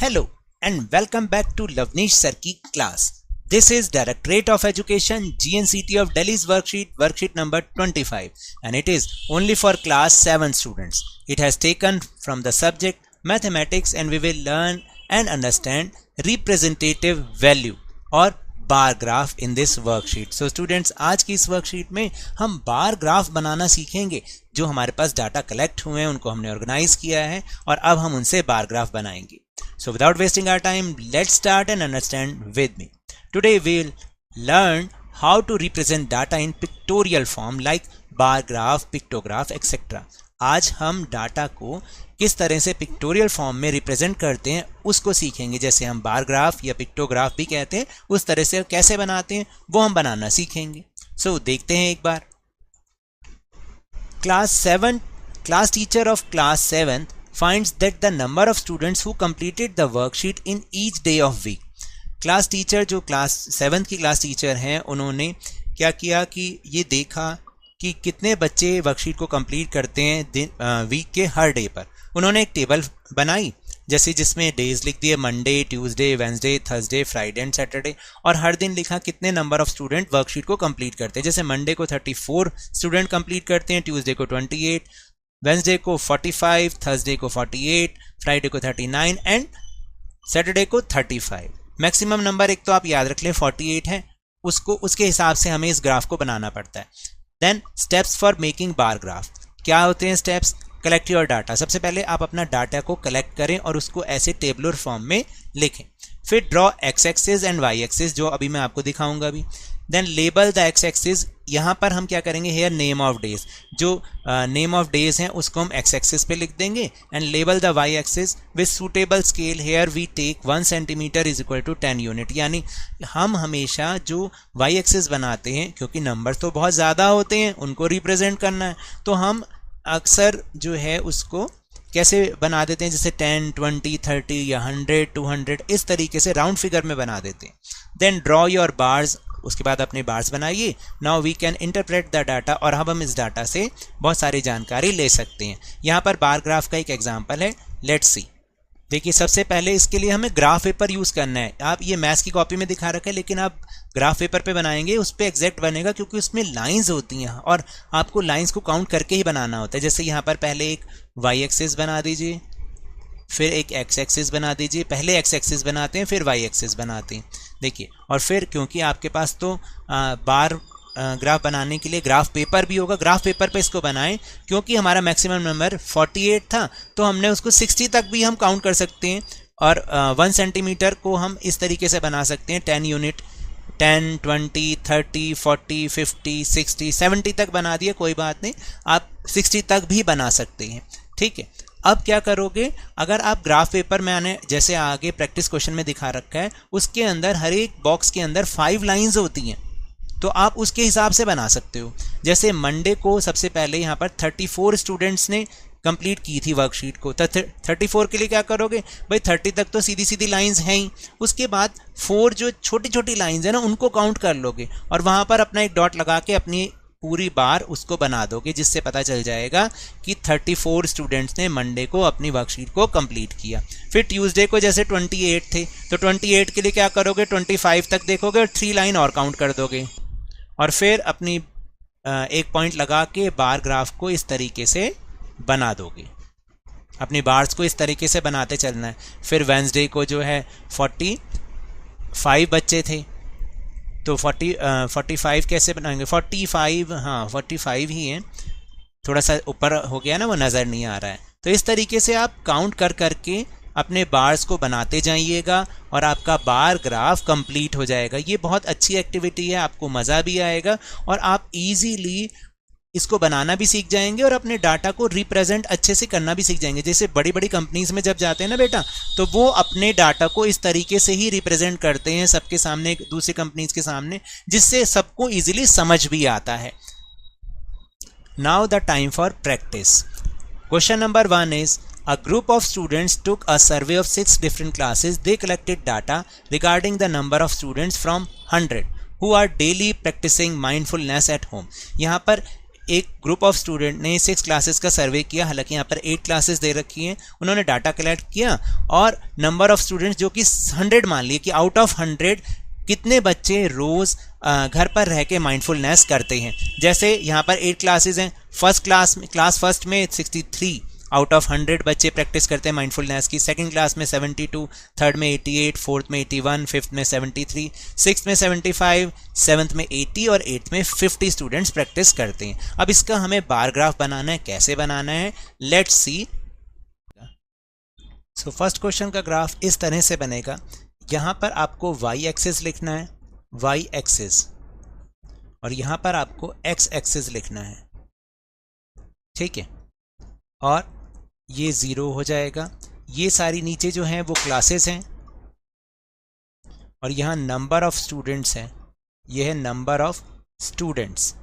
Hello and welcome back to Lavnish Sir ki class. This is Directorate of Education GNCT of Delhi's worksheet number 25, and it is only for class 7 students. It has taken from the subject mathematics and we will learn and understand representative value और bar graph in this worksheet. So students, आज की इस worksheet में हम bar graph बनाना सीखेंगे. जो हमारे पास data collect हुए हैं उनको हमने ऑर्गेनाइज किया है और अब हम उनसे बार ग्राफ बनाएंगे. So without wasting our time, let's start and understand with me. Today we will learn how to represent data in pictorial form like bar graph, pictograph etcetera. आज हम डाटा को किस तरह से पिक्टोरियल फॉर्म में represent करते हैं उसको सीखेंगे. जैसे हम बार ग्राफ या पिक्टोग्राफ भी कहते हैं, उस तरह से कैसे बनाते हैं वो हम बनाना सीखेंगे. सो देखते हैं एक बार. Class teacher of class 7 finds that the number of students who completed the worksheet in each day of week. Class teacher जो क्लास 7 की क्लास टीचर हैं, उन्होंने क्या किया कि ये देखा कि कितने बच्चे वर्कशीट को कंप्लीट करते हैं वीक के हर डे पर. उन्होंने एक टेबल बनाई जैसे जिसमें डेज लिख दिए Monday, Tuesday, Wednesday, Thursday, Friday and Saturday, और हर दिन लिखा कितने नंबर ऑफ स्टूडेंट वर्कशीट को कंप्लीट करते हैं. जैसे मंडे को 34 स्टूडेंट कंप्लीट करते हैं, ट्यूसडे को 28, वेंसडे को 45, थर्सडे को 48, फ्राइडे को 39 एंड सैटरडे को 35. मैक्सिमम नंबर एक तो आप याद रख लें 48 है, उसके हिसाब से हमें इस ग्राफ को बनाना पड़ता है. Then steps for making bar graph. क्या होते हैं स्टेप्स? Collect your data. सबसे पहले आप अपना डाटा को कलेक्ट करें और उसको ऐसे टेबुलर फॉर्म में लिखें. फिर draw X axis and Y axis, जो अभी मैं आपको दिखाऊंगा अभी. Then label the X axis. यहाँ पर हम क्या करेंगे, हेयर नेम ऑफ डेज, जो नेम ऑफ डेज हैं उसको हम एक्स एक्सिस पे लिख देंगे. And label the Y axis with suitable scale. Here we take 1 centimetre is equal to 10 unit. यानी हम हमेशा जो वाई एक्सिस बनाते हैं, क्योंकि नंबर तो बहुत ज़्यादा होते हैं, उनको रिप्रेजेंट करना है, तो हम अक्सर जो है उसको कैसे बना देते हैं, जैसे 10, 20, 30 या 100, 200 इस तरीके से राउंड फिगर में बना देते हैं. Then draw your bars. उसके बाद अपने बार्स बनाइए. Now we can interpret the data. और अब हम इस डाटा से बहुत सारी जानकारी ले सकते हैं. यहाँ पर बार ग्राफ का एक एग्जांपल है, लेट्स सी. देखिए, सबसे पहले इसके लिए हमें ग्राफ पेपर यूज़ करना है. आप ये मैथ्स की कॉपी में दिखा रखा है, लेकिन आप ग्राफ पेपर पे बनाएंगे उस पर एग्जैक्ट बनेगा, क्योंकि उसमें लाइंस होती हैं और आपको लाइंस को काउंट करके ही बनाना होता है. जैसे यहाँ पर पहले एक वाई एक्सिस बना दीजिए, फिर एक एक्स एक्सिस बना दीजिए. पहले एक्स एक्सिस बनाते हैं, फिर वाई एक्सिस बनाते हैं. देखिए, और फिर क्योंकि आपके पास तो बार ग्राफ बनाने के लिए ग्राफ पेपर भी होगा, ग्राफ पेपर पे इसको बनाएं. क्योंकि हमारा मैक्सिमम नंबर 48 था, तो हमने उसको 60 तक भी हम काउंट कर सकते हैं. और 1 सेंटीमीटर को हम इस तरीके से बना सकते हैं 10 यूनिट. 10, 20, 30, 40, 50, 60, 70 तक बना दिए, कोई बात नहीं, आप 60 तक भी बना सकते हैं. ठीक है. अब क्या करोगे, अगर आप ग्राफ पेपर में आने, जैसे आगे प्रैक्टिस क्वेश्चन में दिखा रखा है, उसके अंदर हर एक बॉक्स के अंदर 5 लाइंस होती हैं, तो आप उसके हिसाब से बना सकते हो. जैसे मंडे को सबसे पहले यहाँ पर 34 स्टूडेंट्स ने कंप्लीट की थी वर्कशीट को. 34 के लिए क्या करोगे भाई, 30 तक तो सीधी सीधी लाइंस हैं ही. उसके बाद 4 जो छोटी छोटी लाइंस है ना, उनको काउंट कर लोगे और वहाँ पर अपना एक डॉट लगा के अपनी पूरी बार उसको बना दोगे, जिससे पता चल जाएगा कि 34 स्टूडेंट्स ने मंडे को अपनी वर्कशीट को कंप्लीट किया. फिर ट्यूसडे को जैसे 28 थे, तो 28 के लिए क्या करोगे, 25 तक देखोगे और 3 लाइन और काउंट कर दोगे. और फिर अपनी एक पॉइंट लगा के बार ग्राफ को इस तरीके से बना दोगे. अपनी बार्स को इस तरीके से बनाते चलना है. फिर वेंसडे को जो है 45 बच्चे थे, तो 45 कैसे बनाएंगे, 45, हाँ 45 ही हैं, थोड़ा सा ऊपर हो गया ना, वो नज़र नहीं आ रहा है. तो इस तरीके से आप काउंट कर करके अपने बार्स को बनाते जाइएगा और आपका बार ग्राफ कंप्लीट हो जाएगा. ये बहुत अच्छी एक्टिविटी है, आपको मज़ा भी आएगा और आप इजीली इसको बनाना भी सीख जाएंगे और अपने डाटा को रिप्रेजेंट अच्छे से करना भी सीख जाएंगे. जैसे बड़ी बड़ी कंपनीज में जब जाते हैं ना बेटा, तो वो अपने डाटा को इस तरीके से ही रिप्रेजेंट करते हैं सबके सामने, दूसरी कंपनीज के सामने, जिससे सबको इजीली समझ भी आता है. Now the time for practice. Question number 1 is a group of students took a survey of 6 different classes. They collected data regarding the number of students from 100 who are daily practicing mindfulness at home. यहाँ पर एक group of student ने 6 classes का सर्वे किया, हालांकि यहाँ पर 8 classes दे रखी हैं। उन्होंने डाटा कलेक्ट किया और नंबर ऑफ स्टूडेंट्स जो कि 100 मान लिए कि आउट ऑफ 100 कितने बच्चे रोज घर पर रह के माइंडफुलनेस करते हैं। जैसे यहाँ पर 8 क्लासेस हैं। क्लास फर्स्ट में 63 आउट ऑफ 100 बच्चे प्रैक्टिस करते हैं माइंडफुलनेस की। सेकंड क्लास में 72, थर्ड में 88, फोर्थ में 81, फिफ्थ में 73, सिक्स्थ में 75, सेवन्थ में 80 और 8th में 50 स्टूडेंट्स प्रैक्टिस करते हैं। अब इसका हमें बार ग्राफ बनाना है। कैसे बनाना है, let's see. So first question का ग्राफ इस तरह से बनेगा। यहाँ पर आपको वाई एक्सिस लिखना है, वाई एक्सिस, और यहाँ पर आपको एक्स एक्सिस लिखना है, ठीक है। और ये 0 हो जाएगा। ये सारी नीचे जो हैं वो क्लासेस हैं और यहाँ नंबर ऑफ स्टूडेंट्स हैं, ये है नंबर ऑफ स्टूडेंट्स।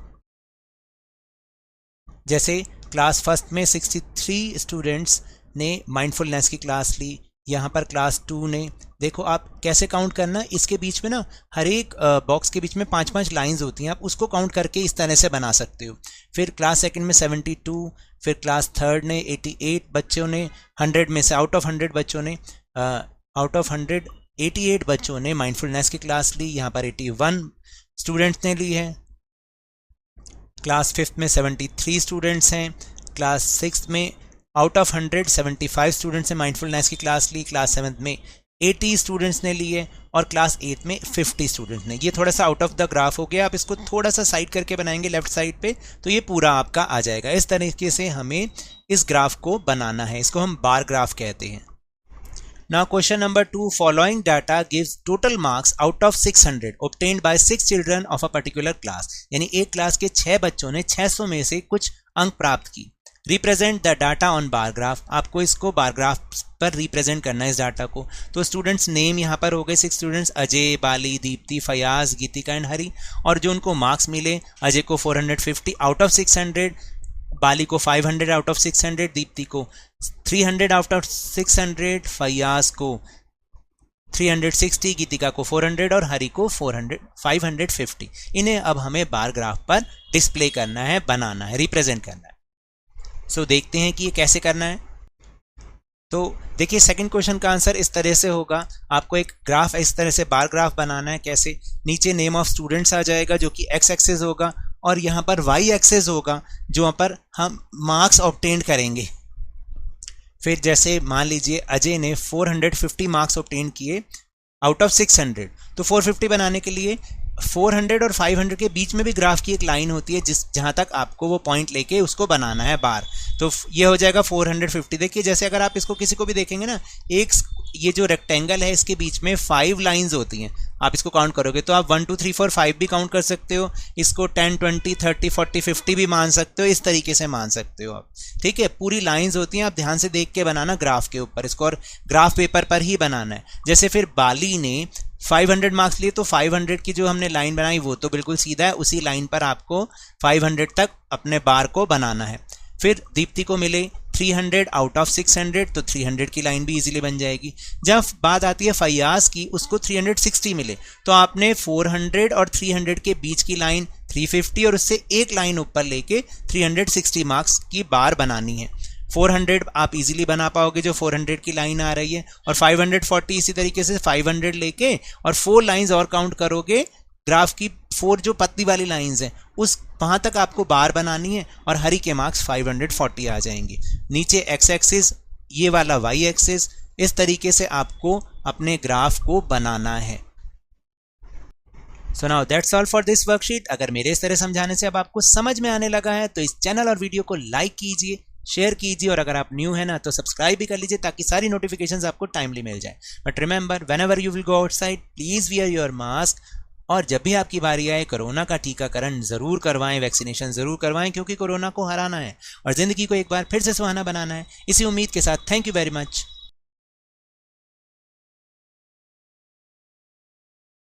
जैसे क्लास फर्स्ट में 63 स्टूडेंट्स ने माइंडफुलनेस की क्लास ली, यहाँ पर क्लास 2 ने, देखो आप कैसे काउंट करना, इसके बीच में ना हर एक बॉक्स के बीच में 5-5 लाइंस होती हैं, आप उसको काउंट करके इस तरह से बना सकते हो। फिर क्लास सेकंड में 72, फिर क्लास थर्ड ने 88 बच्चों ने 100 में से आउट ऑफ 100 बच्चों ने 88 बच्चों ने माइंडफुलनेस की क्लास ली, यहाँ पर 81 स्टूडेंट्स ने ली है। क्लास फिफ्थ में 73 स्टूडेंट्स हैं। क्लास सिक्स्थ में आउट ऑफ 100 75 स्टूडेंट्स ने माइंडफुलनेस की क्लास ली। क्लास सेवन्थ में 80 स्टूडेंट्स ने लिए और क्लास 8 में 50 स्टूडेंट्स ने। ये थोड़ा सा आउट ऑफ द ग्राफ हो गया। आप इसको थोड़ा सा साइड करके बनाएंगे लेफ्ट साइड पे तो ये पूरा आपका आ जाएगा। इस तरीके से हमें इस ग्राफ को बनाना है, इसको हम बार ग्राफ कहते हैं। Now question number 2, following data gives total marks out of 600 obtained by 6 children of a particular class। यानी एक क्लास के 6 बच्चों ने 600 में से कुछ अंक प्राप्त की। Represent the data on bar graph, आपको इसको बार ग्राफ पर रिप्रेजेंट करना है इस डाटा को। तो स्टूडेंट्स नेम यहाँ पर हो गए 6 स्टूडेंट्स, अजय, बाली, दीप्ति, फयाज, गीतिका एंड हरी। और जो उनको मार्क्स मिले, अजय को 450 आउट ऑफ 600, बाली को 500 आउट ऑफ 600, दीप्ति को 300 आउट ऑफ 600, फयाज को 360, गीतिका को 400 और हरी को 550। इन्हें अब हमें बार ग्राफ पर डिस्प्ले करना है, बनाना है, रिप्रेजेंट करना है। सो देखते हैं कि ये कैसे करना है। तो देखिए सेकंड क्वेश्चन का आंसर इस तरह से होगा। आपको एक ग्राफ इस तरह से बार ग्राफ बनाना है। कैसे, नीचे नेम ऑफ स्टूडेंट्स आ जाएगा जो कि एक्स एक्सिस होगा और यहाँ पर वाई एक्सिस होगा जो पर हम मार्क्स ऑब्टेन करेंगे। फिर जैसे मान लीजिए अजय ने 450 मार्क्स ऑब्टेन किए आउट ऑफ 600, तो 450 बनाने के लिए 400 और 500 के बीच में भी ग्राफ की एक लाइन होती है जहाँ तक आपको वो पॉइंट लेके उसको बनाना है बार। तो ये हो जाएगा 450। देखिए जैसे अगर आप इसको किसी को भी देखेंगे ना, एक ये जो रेक्टेंगल है इसके बीच में 5 लाइंस होती हैं। आप इसको काउंट करोगे तो आप 1 2 3 4 5 भी काउंट कर सकते हो। इसको 10 20 30 40 50 भी मान सकते हो, इस तरीके से मान सकते हो आप। ठीक है, पूरी लाइंस होती हैं, आप ध्यान से देख के बनाना ग्राफ के ऊपर इसको, और ग्राफ पेपर पर ही बनाना है। जैसे फिर बाली ने 500 मार्क्स लिए तो 500 की जो हमने लाइन बनाई वो तो बिल्कुल सीधा है, उसी लाइन पर आपको 500 तक अपने बार को बनाना है। फिर दीप्ति को मिले 300 आउट ऑफ 600, तो 300 की लाइन भी इजीली बन जाएगी। जब बात आती है फयाज की, उसको 360 मिले तो आपने 400 और 300 के बीच की लाइन 350 और उससे एक लाइन ऊपर लेके 360 मार्क्स की बार बनानी है। 400 आप इजीली बना पाओगे जो 400 की लाइन आ रही है, और 540 इसी तरीके से 500 लेके और 4 लाइंस और काउंट करोगे ग्राफ की, 4 जो पतली वाली लाइंस हैं उस वहां तक आपको बार बनानी है और हरी के मार्क्स 540 आ जाएंगे। नीचे एक्स एक्सिस, ये वाला वाई एक्सिस, इस तरीके से आपको अपने ग्राफ को बनाना है। So now that's all for this worksheet. अगर मेरे इस तरह समझाने से अब आपको समझ में आने लगा है तो इस चैनल और वीडियो को लाइक कीजिए, शेयर कीजिए, और अगर आप न्यू है ना तो सब्सक्राइब भी कर लीजिए ताकि सारी नोटिफिकेशंस आपको टाइमली मिल जाए। But remember, whenever you will go outside please wear your mask, और जब भी आपकी बारी आए कोरोना का टीकाकरण जरूर करवाएं, वैक्सीनेशन जरूर करवाएं, क्योंकि कोरोना को हराना है और जिंदगी को एक बार फिर से सुहाना बनाना है। इसी उम्मीद के साथ थैंक यू वेरी मच।